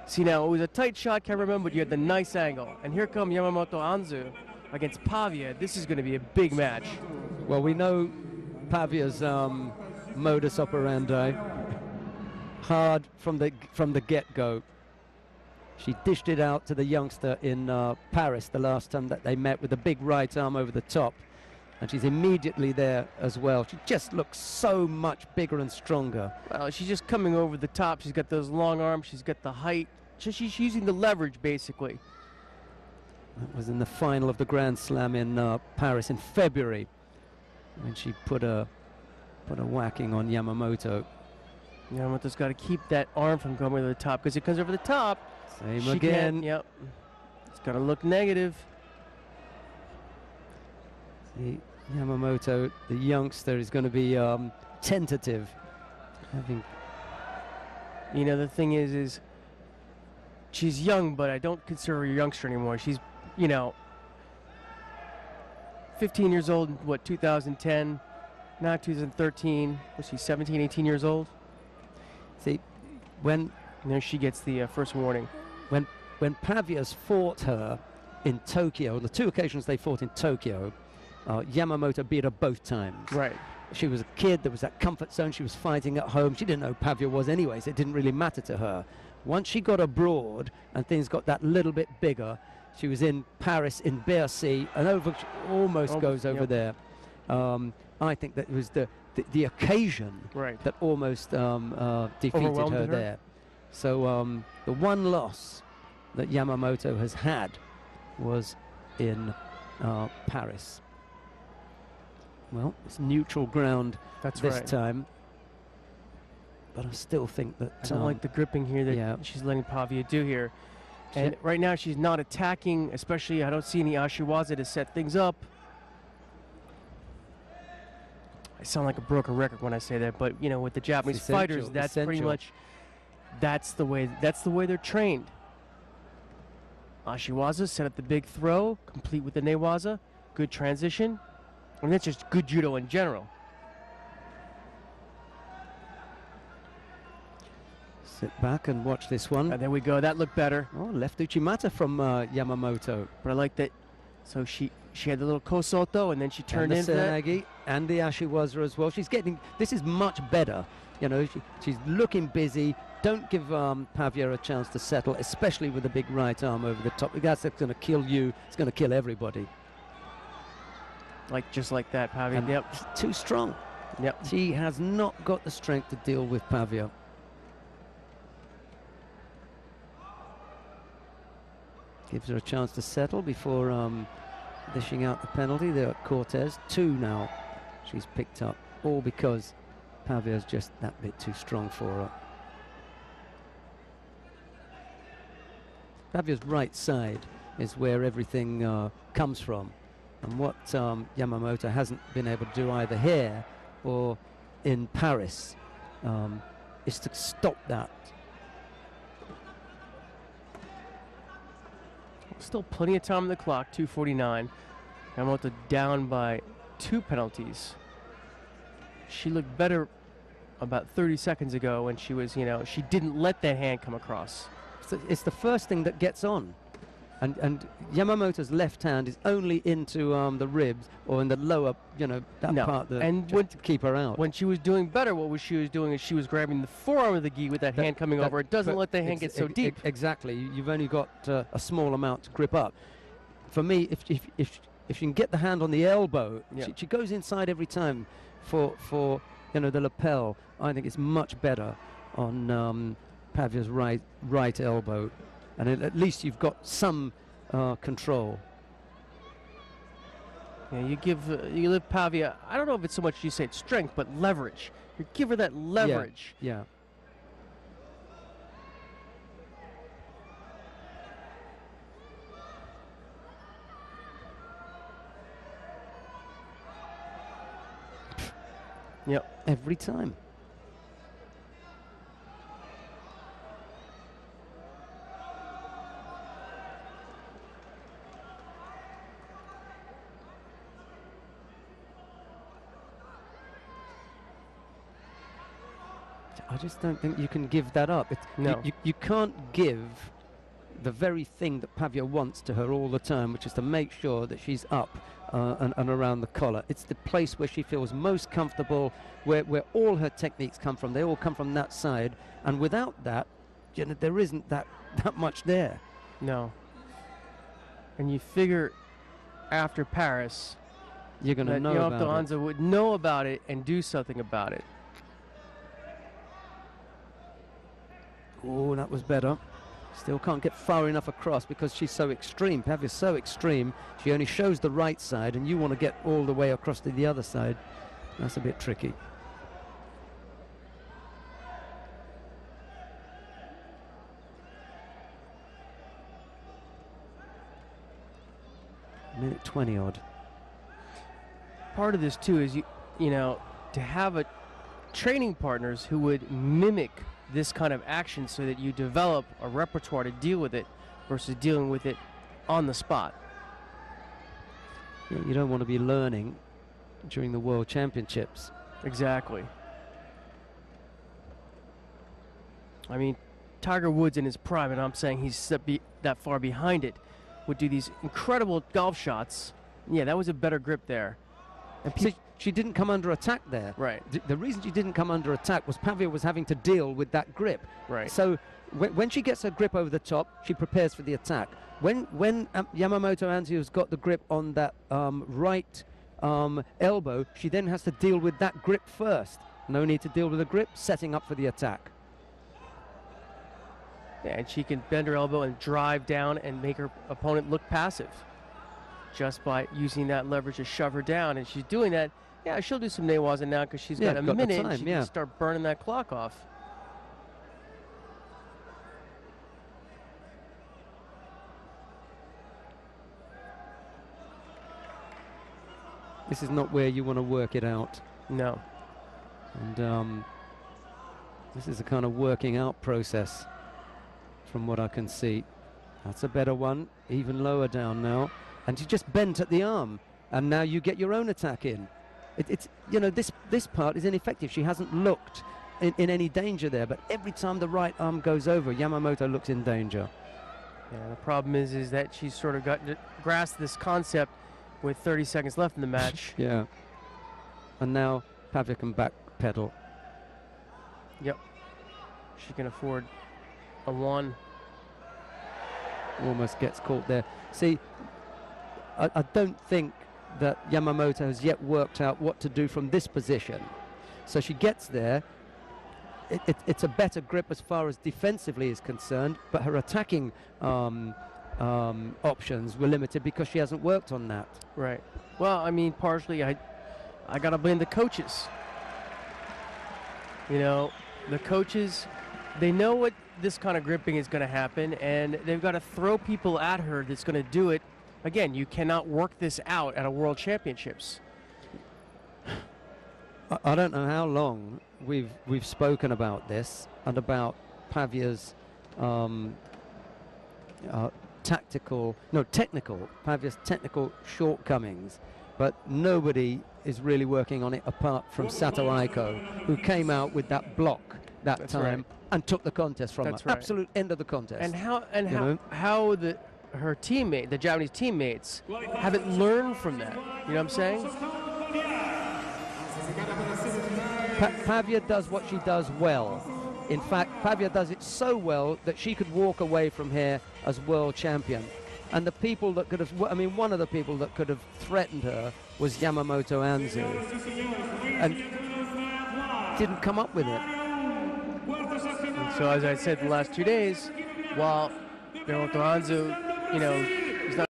See, now, it was a tight shot, cameraman, but you had the nice angle. And here come Yamamoto Anzu against Pavia. This is going to be a big match. Well, we know Pavia's modus operandi. Hard from the get-go. She dished it out to the youngster in Paris the last time that they met with a big right arm over the top. And she's immediately there as well. She just looks so much bigger and stronger. Well, she's just coming over the top. She's got those long arms. She's got the height. She's using the leverage, basically. That was in the final of the Grand Slam in Paris in February, when she put a whacking on Yamamoto. Yamamoto's got to keep that arm from going over the top, because it comes over the top. Same again. Yep. It's going to look negative. See, Yamamoto, the youngster, is going to be tentative. You know, the thing is she's young, but I don't consider her a youngster anymore. She's, you know, 15 years old, what, 2010, now 2013. Was she 17, 18 years old? See, when... And there she gets the first warning. When Pavia's fought her in Tokyo, the two occasions they fought in Tokyo, Yamamoto beat her both times. Right. She was a kid, there was that comfort zone, she was fighting at home. She didn't know who Pavia was anyway, so it didn't really matter to her. Once she got abroad and things got that little bit bigger, she was in Paris, in Bercy, and almost goes over there. I think that it was the occasion that almost defeated her there. So the one loss that Yamamoto has had was in Paris. Well, it's neutral ground this time. But I still think that... I don't like the gripping here that she's letting Pavia do here. And right now she's not attacking, especially I don't see any Ashiwaza to set things up. I sound like a broken record when I say that, but you know, with the Japanese fighters, that's pretty much... That's the way they're trained. Ashiwaza set up the big throw, complete with the newaza, good transition. I mean, that's just good judo in general. Sit back and watch this one. And there we go. That looked better. Oh, left Uchimata from Yamamoto. But I like that. So she had the little kosoto, and then she turned into that. And the Ashiwaza as well. She's getting... This is much better. You know, she's looking busy. Don't give Pavia a chance to settle, especially with a big right arm over the top. That's going to kill you. It's going to kill everybody. Just like that, Pavia. And yep. Too strong. Yep. She has not got the strength to deal with Pavia. Gives her a chance to settle before dishing out the penalty. There at Cortez. 2 now she's picked up, all because Pavia's just that bit too strong for her. Pavia's right side is where everything comes from. And what Yamamoto hasn't been able to do either here or in Paris is to stop that. Still plenty of time on the clock, 2:49. Yamamoto down by 2 penalties. She looked better about 30 seconds ago when she was, you know, she didn't let that hand come across. So it's the first thing that gets on. And Yamamoto's left hand is only into the ribs or in the lower, you know, that part that to keep her out. When she was doing better, what she was doing is she was grabbing the forearm of the gi with that hand coming over. It doesn't let the hand get so deep. Exactly. You've only got a small amount to grip up. For me, if you can get the hand on the elbow, she goes inside every time for you know, the lapel. I think it's much better on Pavia's right elbow. And at least you've got some control. Yeah, you give Pavia, I don't know if it's so much you say it's strength, but leverage. You give her that leverage. Yeah. Yep. Every time. I just don't think you can give that up. No. You can't give the very thing that Pavia wants to her all the time, which is to make sure that she's up and around the collar. It's the place where she feels most comfortable, where all her techniques come from. They all come from that side, and without that, you know, there isn't that much there. No. And you figure after Paris, you're going to know about it. Anzu would know about it and do something about it. Oh, that was better. Still can't get far enough across because she's so extreme. Pavia's so extreme. She only shows the right side, and you want to get all the way across to the other side. That's a bit tricky. Minute 20 odd. Part of this too is you know, to have training partners who would mimic this kind of action so that you develop a repertoire to deal with it versus dealing with it on the spot. You don't want to be learning during the World Championships. Exactly. I mean, Tiger Woods in his prime, and I'm saying he's that far behind it, would do these incredible golf shots. Yeah, that was a better grip there. And she didn't come under attack there. Right. The reason she didn't come under attack was Pavia was having to deal with that grip. Right. So when she gets her grip over the top, she prepares for the attack. When Yamamoto Anzu has got the grip on that right elbow, she then has to deal with that grip first. No need to deal with the grip, setting up for the attack. Yeah, and she can bend her elbow and drive down and make her opponent look passive just by using that leverage to shove her down. And she's doing that. Yeah, she'll do some newaza now because she's got a minute and she can start burning that clock off. This is not where you want to work it out. No. And this is a kind of working out process from what I can see. That's a better one, even lower down now. And she just bent at the arm, and now you get your own attack in. It's you know, this part is ineffective. She hasn't looked in any danger there, but every time the right arm goes over, Yamamoto looks in danger. Yeah, the problem is that she's sort of got to grasp this concept with 30 seconds left in the match. Yeah. And now Pavia can back pedal. Yep. She can afford a one. Almost gets caught there. See, I don't think that Yamamoto has yet worked out what to do from this position. So she gets there. It's a better grip as far as defensively is concerned, but her attacking options were limited because she hasn't worked on that. Right. Well, I mean, partially I got to blame the coaches. You know, the coaches, they know what this kind of gripping is going to happen, and they've got to throw people at her that's going to do it. Again, you cannot work this out at a World Championships. I don't know how long we've spoken about this and about Pavia's technical Pavia's technical shortcomings, but nobody is really working on it apart from Sato Aiko, who came out with that block that time and took the contest from her. Absolute end of the contest. And how her teammate, the Japanese teammates, haven't learned from that. You know what I'm saying? Pavia does what she does well. In fact, Pavia does it so well that she could walk away from here as world champion. And the people that could have, I mean, one of the people that could have threatened her was Yamamoto Anzu, and didn't come up with it. And so, as I said the last 2 days, while Yamamoto Anzu, you know,